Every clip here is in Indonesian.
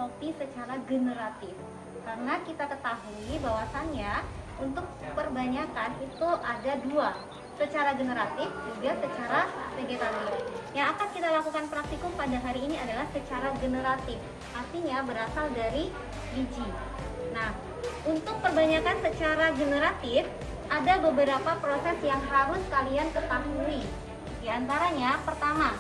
kopi secara generatif. Karena kita ketahui bahwasannya untuk perbanyakan itu ada dua, secara generatif juga secara vegetatif. Yang akan kita lakukan praktikum pada hari ini adalah secara generatif, artinya berasal dari biji. Nah, untuk perbanyakan secara generatif ada beberapa proses yang harus kalian ketahui. Di antaranya, pertama,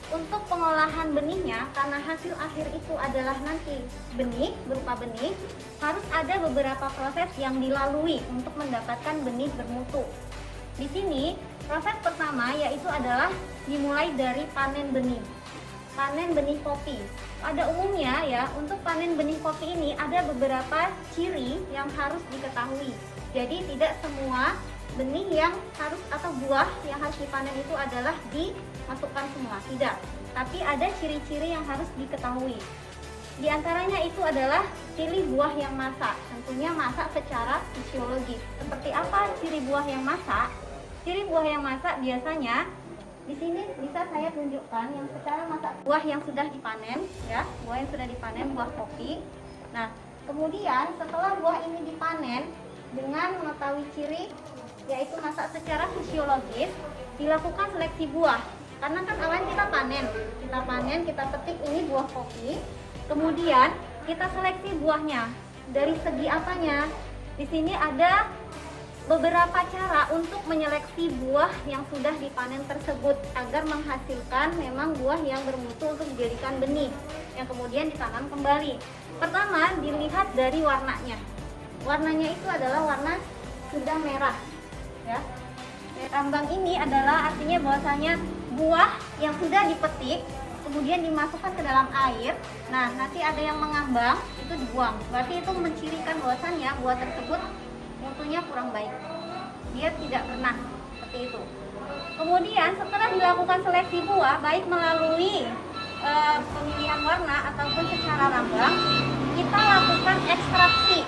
untuk pengolahan benihnya, karena hasil akhir itu adalah nanti benih, berupa benih, harus ada beberapa proses yang dilalui untuk mendapatkan benih bermutu. Di sini, proses pertama yaitu adalah dimulai dari panen benih. Panen benih kopi. Pada umumnya ya, untuk panen benih kopi ini ada beberapa ciri yang harus diketahui. Jadi tidak semua benih yang harus atau buah yang harus dipanen itu adalah dimasukkan semua, tidak. Tapi ada ciri-ciri yang harus diketahui. Di antaranya itu adalah pilih buah yang masak, tentunya masak secara fisiologis. Seperti apa ciri buah yang masak? Ciri buah yang masak biasanya di sini bisa saya tunjukkan yang secara masak buah yang sudah dipanen, ya, buah yang sudah dipanen, buah kopi. Nah, kemudian setelah buah ini dipanen dengan mengetahui ciri yaitu masak secara fisiologis, dilakukan seleksi buah. Karena kan awalnya kita panen, kita petik ini buah kopi, kemudian kita seleksi buahnya. Dari segi apanya? Di sini ada beberapa cara untuk menyeleksi buah yang sudah dipanen tersebut agar menghasilkan memang buah yang bermutu untuk dijadikan benih yang kemudian ditanam kembali. Pertama, dilihat dari warnanya. Warnanya itu adalah warna sudah merah, ya. Tambang ini adalah artinya bahwasanya buah yang sudah dipetik kemudian dimasukkan ke dalam air. Nah, nanti ada yang mengambang, itu dibuang. Berarti itu mencirikan bahwasannya buah tersebut mutunya kurang baik. Dia tidak pernah seperti itu. Kemudian setelah dilakukan seleksi buah baik melalui pemilihan warna ataupun secara rambang, kita lakukan ekstraksi.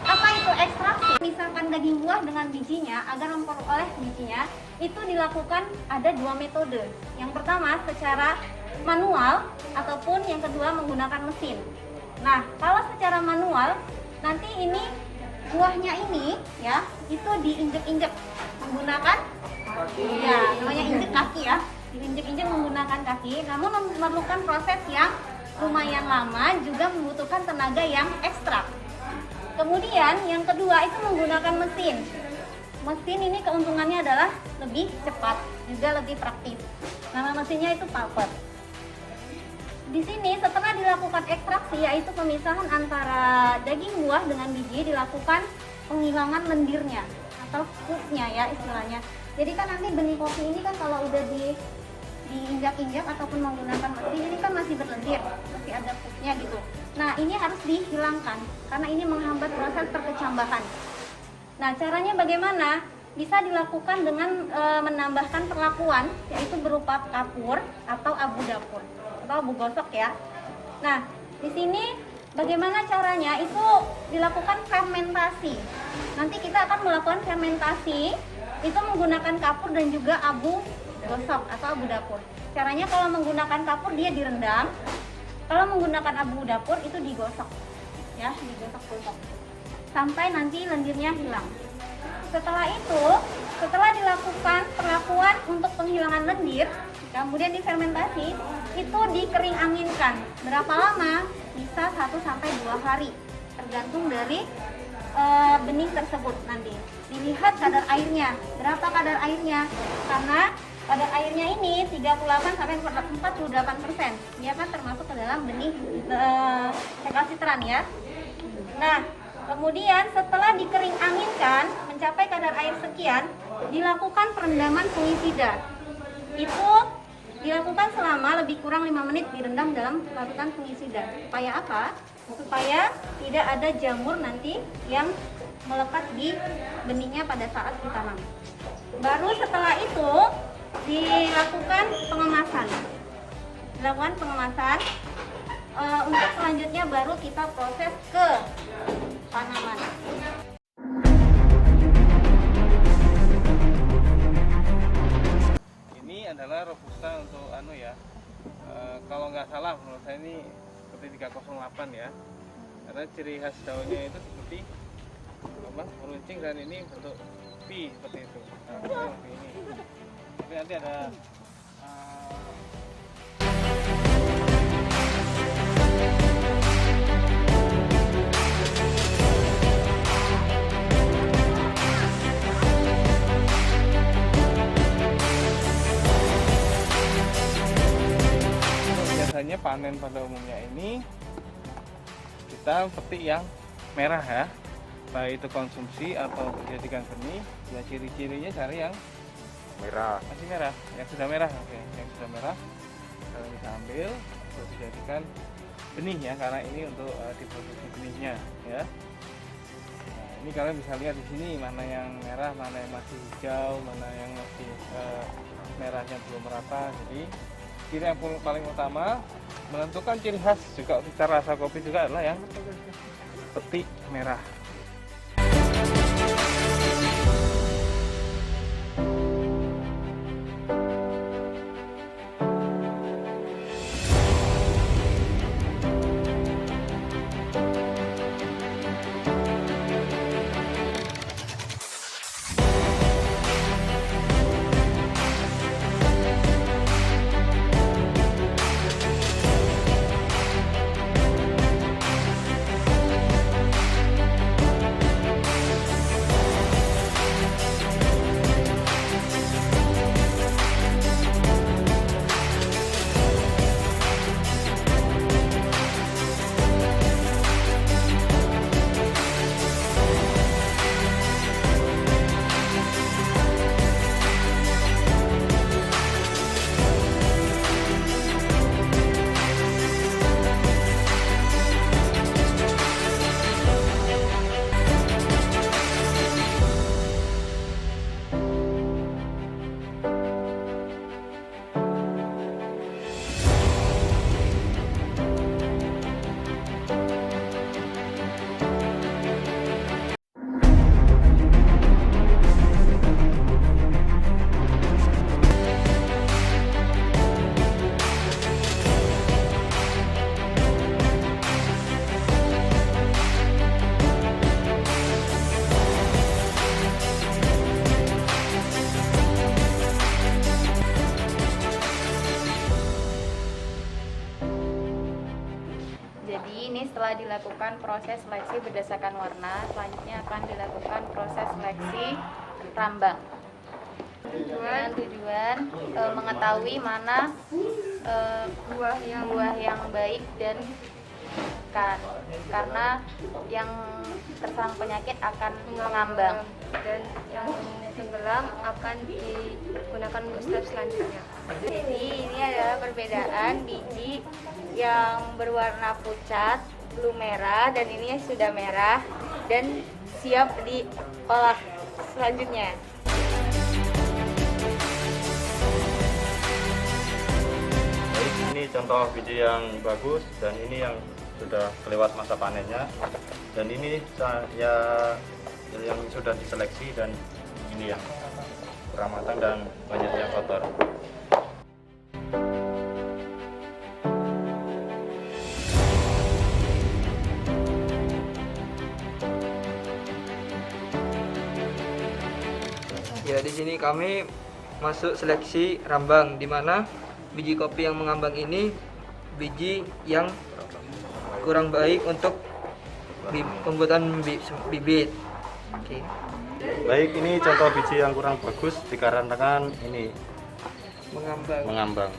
Apa itu ekstraksi? Misalkan daging buah dengan bijinya, agar memperoleh bijinya, itu dilakukan ada dua metode. Yang pertama secara manual, ataupun yang kedua menggunakan mesin. Nah, kalau secara manual, nanti ini buahnya ini ya, itu diinjek-injek menggunakan ya, namanya injek kaki ya. Diinjek-injek menggunakan kaki, namun memerlukan proses yang lumayan lama, juga membutuhkan tenaga yang ekstra. Kemudian yang kedua itu menggunakan mesin. Mesin ini keuntungannya adalah lebih cepat, juga lebih praktis. Nama mesinnya itu pulper. Di sini setelah dilakukan ekstraksi, yaitu pemisahan antara daging buah dengan biji, dilakukan penghilangan lendirnya atau pupnya ya istilahnya. Jadi kan nanti benih kopi ini kan kalau udah diinjak-injak ataupun menggunakan mesin ini kan masih berlendir, masih ada pupnya gitu. Nah, ini harus dihilangkan karena ini menghambat proses perkecambahan. Nah, caranya bagaimana? Bisa dilakukan dengan menambahkan perlakuan, yaitu berupa kapur atau abu dapur atau abu gosok ya. Nah, di sini bagaimana caranya? Itu dilakukan fermentasi. Nanti kita akan melakukan fermentasi itu menggunakan kapur dan juga abu gosok atau abu dapur. Caranya kalau menggunakan kapur dia direndam, kalau menggunakan abu dapur itu digosok, ya, digosok-gosok sampai nanti lendirnya hilang. Setelah itu, setelah dilakukan perlakuan untuk penghilangan lendir, kemudian difermentasi, itu dikering anginkan. Berapa lama? Bisa 1-2 hari, tergantung dari benih tersebut nanti. Dilihat kadar airnya, berapa kadar airnya, karena kadar airnya ini 38-48%. Dia kan termasuk ke dalam benih rekalsitran ya. Nah, kemudian setelah dikering anginkan mencapai kadar air sekian, dilakukan perendaman fungisida. Itu dilakukan selama lebih kurang 5 menit, direndam dalam larutan fungisida. Supaya apa? Supaya tidak ada jamur nanti yang melekat di benihnya pada saat ditanam. Baru setelah itu dilakukan pengemasan. Untuk selanjutnya baru kita proses ke tanaman. Ini adalah robusta untuk kalau nggak salah menurut saya ini seperti 308 ya. Karena ciri khas daunnya itu seperti meruncing, dan ini bentuk V seperti itu. Nah, ini. Tapi nanti ada biasanya panen pada umumnya ini kita petik yang merah ya, baik itu konsumsi atau dijadikan seni. Ya ciri-cirinya cari yang Merah. masih merah, yang sudah merah. Oke, yang sudah merah kita ambil untuk dijadikan benih ya, karena ini untuk diproduksi benihnya ya. Nah, ini kalian bisa lihat di sini mana yang merah, mana yang masih hijau, mana yang masih merahnya belum merata. Jadi ciri yang paling utama menentukan ciri khas juga secara rasa kopi juga adalah yang petik merah. Jadi ini setelah dilakukan proses seleksi berdasarkan warna, selanjutnya akan dilakukan proses seleksi rambang. Dengan tujuan mengetahui mana buah yang baik dan kan, karena yang terserang penyakit akan mengambang dan yang tenggelam akan digunakan untuk step selanjutnya. Jadi ini adalah perbedaan biji yang berwarna pucat, belum merah, dan ini sudah merah dan siap diolah selanjutnya. Ini contoh biji yang bagus, dan ini yang sudah kelewat masa panennya, dan ini yang sudah diseleksi, dan ini yang kurang matang dan banyak yang kotor. Ya, di sini kami masuk seleksi rambang, di mana biji kopi yang mengambang ini biji yang kurang baik untuk pembuatan bibit. Oke. Baik, ini contoh biji yang kurang bagus dikarenakan ini mengambang.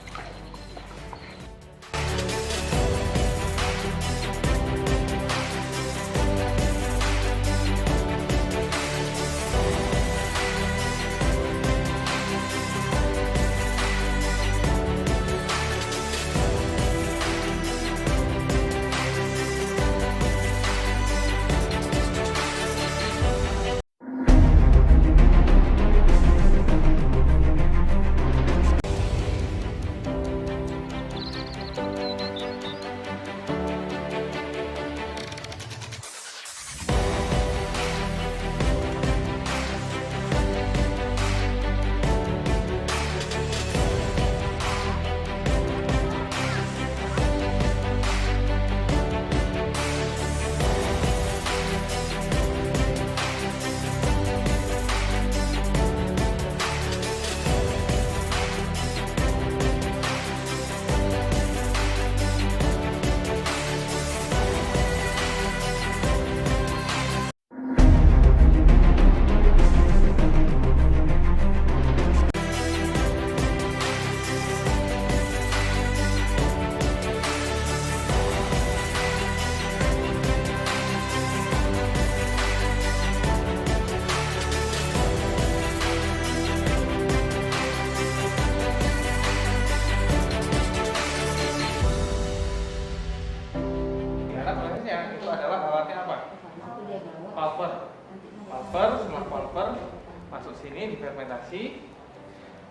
fermentasi.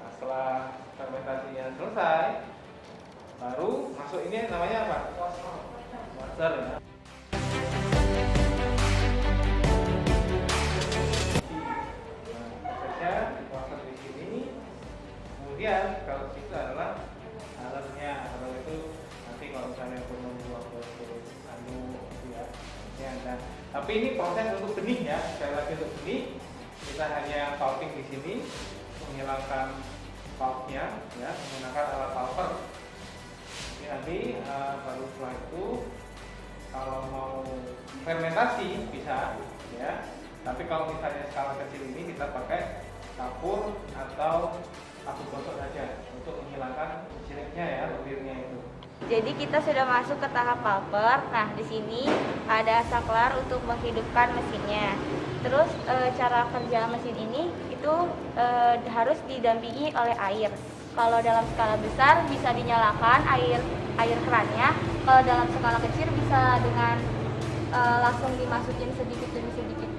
Nah, setelah fermentasinya selesai, baru masuk ini namanya apa? Water ya. Prosesnya water di sini. Kemudian kalau itu adalah alatnya, kalau itu nanti kalau misalnya untuk membuat anu ya. Nah, tapi ini proses untuk benih ya. Sekali lagi untuk benih, kita hanya pulping di sini, menghilangkan pulpnya ya, menggunakan alat pulper. Jadi nanti baru setelah itu kalau mau fermentasi bisa ya. Tapi kalau misalnya skala kecil ini kita pakai kapur atau kapur gosok saja untuk menghilangkan siripnya ya, lendirnya itu. Jadi kita sudah masuk ke tahap pulper. Nah, di sini ada saklar untuk menghidupkan mesinnya. Terus cara kerja mesin ini itu harus didampingi oleh air. Kalau dalam skala besar bisa dinyalakan air kerannya. Kalau dalam skala kecil bisa dengan langsung dimasukin sedikit demi sedikit.